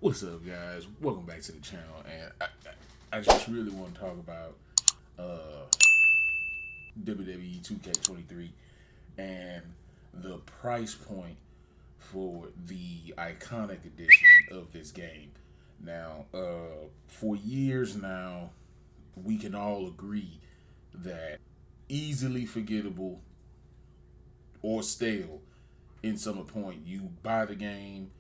What's up, guys? Welcome back to the channel, and I just really want to talk about WWE 2K23 and the price point for the iconic edition of this game. Now, for years now, we can all agree that easily forgettable or stale in some point. You buy the game.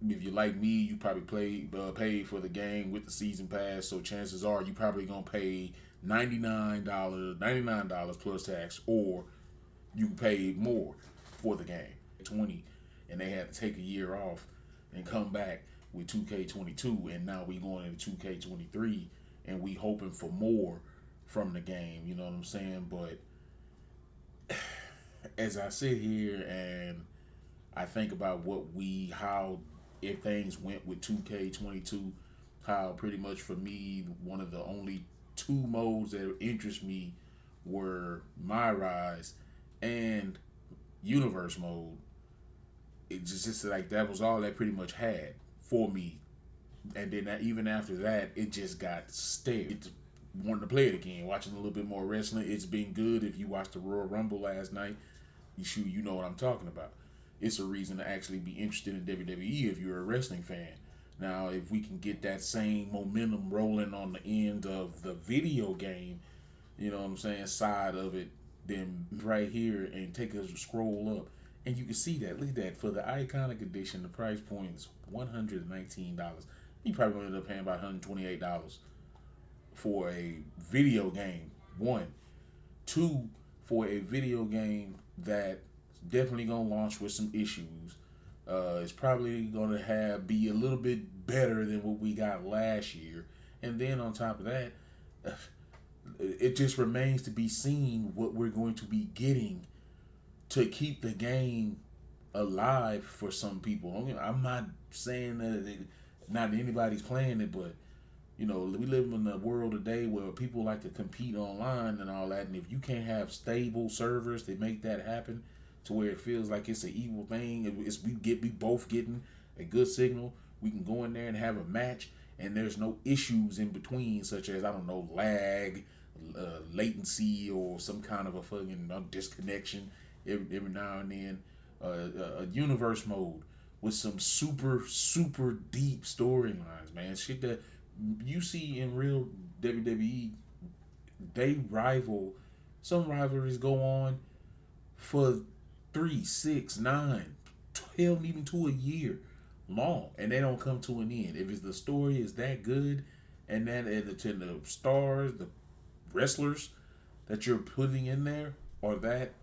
If you're like me, you probably paid for the game with the season pass, so chances are you probably gonna pay $99 plus tax, or you pay more for the game. 20, and they had to take a year off and come back with 2K22, and now we going into 2K23, and we hoping for more from the game. You know what I'm saying? But as I sit here and I think about how if things went with 2K22, how pretty much for me, one of the only two modes that interest me were My Rise and Universe mode. It's just like that was all that pretty much had for me. And then even after that, it just got stale. It's wanting to play it again, watching a little bit more wrestling. It's been good. If you watched the Royal Rumble last night, you know what I'm talking about. It's a reason to actually be interested in WWE if you're a wrestling fan. Now, if we can get that same momentum rolling on the end of the video game, you know what I'm saying, side of it, then right here and take a scroll up. And you can see that. Look at that. For the iconic edition, the price point is $119. You probably going to end up paying about $128 for a video game. One. Two, for a video game that definitely gonna launch with some issues. It's probably gonna be a little bit better than what we got last year, and then on top of that, it just remains to be seen what we're going to be getting to keep the game alive for some people. I'm not saying that not anybody's playing it, but you know, we live in a world today where people like to compete online and all that, and if you can't have stable servers that make that happen, to where it feels like it's an evil thing, we both getting a good signal, we can go in there and have a match, and there's no issues in between, such as, I don't know, lag, latency, or some kind of a fucking disconnection every now and then. A universe mode with some super deep storylines, man. Shit that you see in real WWE, some rivalries go on for 3, 6, 9, 12, even to a year long, and they don't come to an end. If the story is that good, and then the stars, the wrestlers that you're putting in there are that,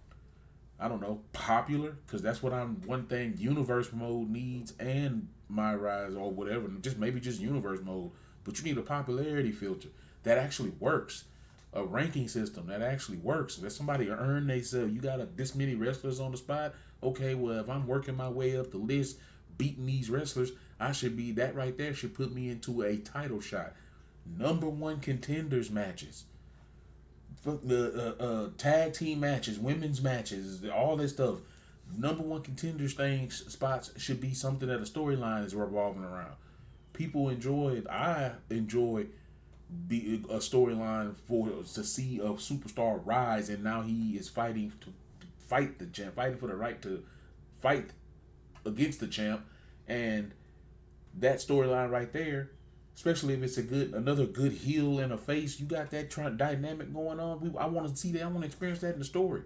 I don't know, popular, because that's what one thing universe mode needs, and My Rise or whatever, maybe just universe mode. But you need a popularity filter that actually works, a ranking system that actually works. Let somebody earn themselves. You got this many wrestlers on the spot. Okay, well, if I'm working my way up the list, beating these wrestlers, that right there should put me into a title shot. Number one contenders matches, tag team matches, women's matches, all that stuff. Number one contenders spots should be something that a storyline is revolving around. People enjoy it. I enjoy a storyline to see a superstar rise, and now he is fighting to fight the champ, fighting for the right to fight against the champ, and that storyline right there, especially if it's another good heel and a face, you got that dynamic going on. I want to see that. I want to experience that in the story.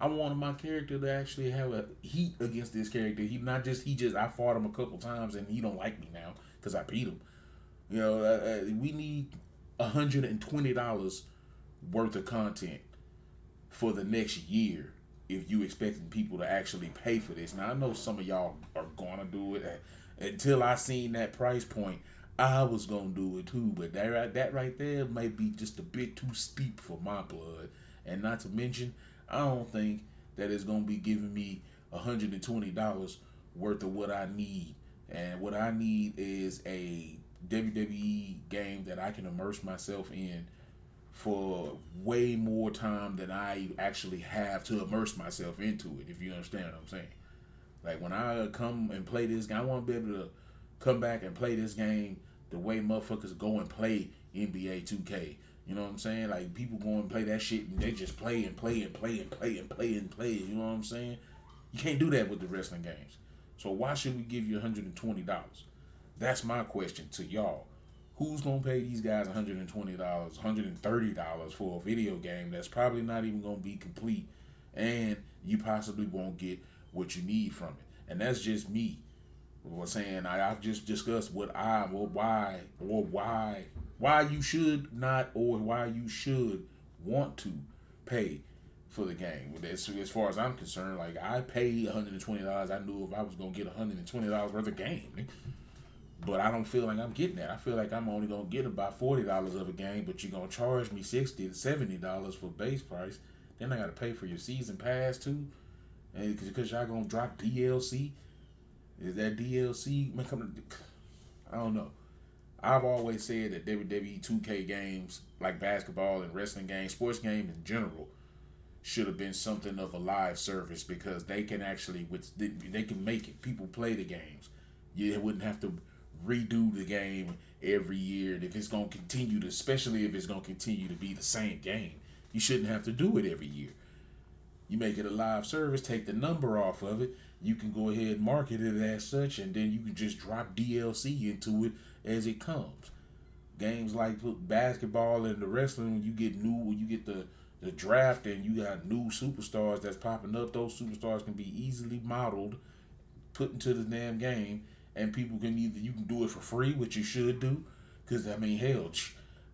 I wanted my character to actually have a heat against this character. I fought him a couple times and he don't like me now because I beat him. You know, we need $120 worth of content for the next year if you expecting people to actually pay for this. Now, I know some of y'all are gonna do it. Until I seen that price point, I was gonna do it too, but that right there might be just a bit too steep for my blood. And not to mention, I don't think that it's gonna be giving me $120 worth of what I need. And what I need is a WWE game that I can immerse myself in for way more time than I actually have to immerse myself into it, if you understand what I'm saying. Like, when I come and play this game, I want to be able to come back and play this game the way motherfuckers go and play NBA 2K. You know what I'm saying? Like, people go and play that shit and they just play and play and play and play and play and play. You know what I'm saying? You can't do that with the wrestling games. So why should we give you $120? That's my question to y'all. Who's going to pay these guys $120, $130 for a video game that's probably not even going to be complete, and you possibly won't get what you need from it? And that's just me. Was saying I've just discussed what why you should not, or why you should want to pay for the game. As far as I'm concerned, like, I paid $120. I knew if I was gonna get $120 worth of game, but I don't feel like I'm getting that. I feel like I'm only gonna get about $40 of a game, but you're gonna charge me $60 to $70 for base price. Then I gotta pay for your season pass too, and because y'all gonna drop DLC. Is that DLC coming? I don't know. I've always said that WWE 2K games, like basketball and wrestling games, sports games in general, should have been something of a live service, because they can actually, they can make it. People play the games. You wouldn't have to redo the game every year. And if it's going to continue to, especially if it's going to continue to be the same game, you shouldn't have to do it every year. You make it a live service, take the number off of it. You can go ahead and market it as such, and then you can just drop DLC into it as it comes. Games like basketball and the wrestling, when you get the draft and you got new superstars that's popping up, those superstars can be easily modeled, put into the damn game, and people can you can do it for free, which you should do, because I mean, hell,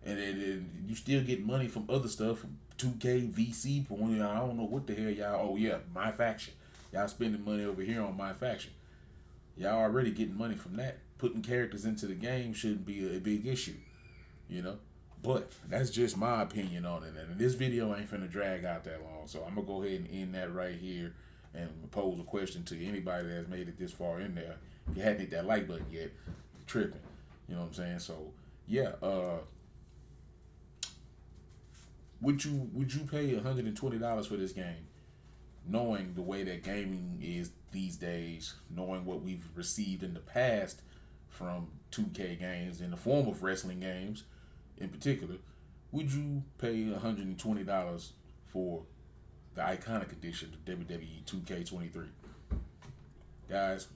and you still get money from other stuff, 2K, VC point. I don't know what the hell y'all. Oh yeah, My Faction. Y'all spending money over here on My Faction. Y'all already getting money from that. Putting characters into the game shouldn't be a big issue, you know. But that's just my opinion on it. And this video ain't finna drag out that long, so I'm gonna go ahead and end that right here and pose a question to anybody that's made it this far in there. If you hadn't hit that like button yet, you're tripping. You know what I'm saying? So yeah, would you pay $120 for this game, knowing the way that gaming is these days, knowing what we've received in the past from 2K games in the form of wrestling games in particular? Would you pay $120 for the iconic edition of WWE 2K23? Guys,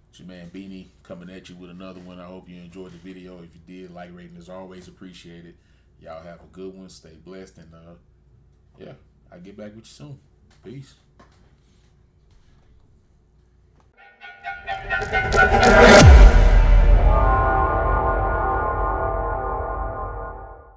it's your man Beanie coming at you with another one. I hope you enjoyed the video. If you did, like rating is always appreciated. Y'all have a good one. Stay blessed, and yeah, I'll get back with you soon. Peace.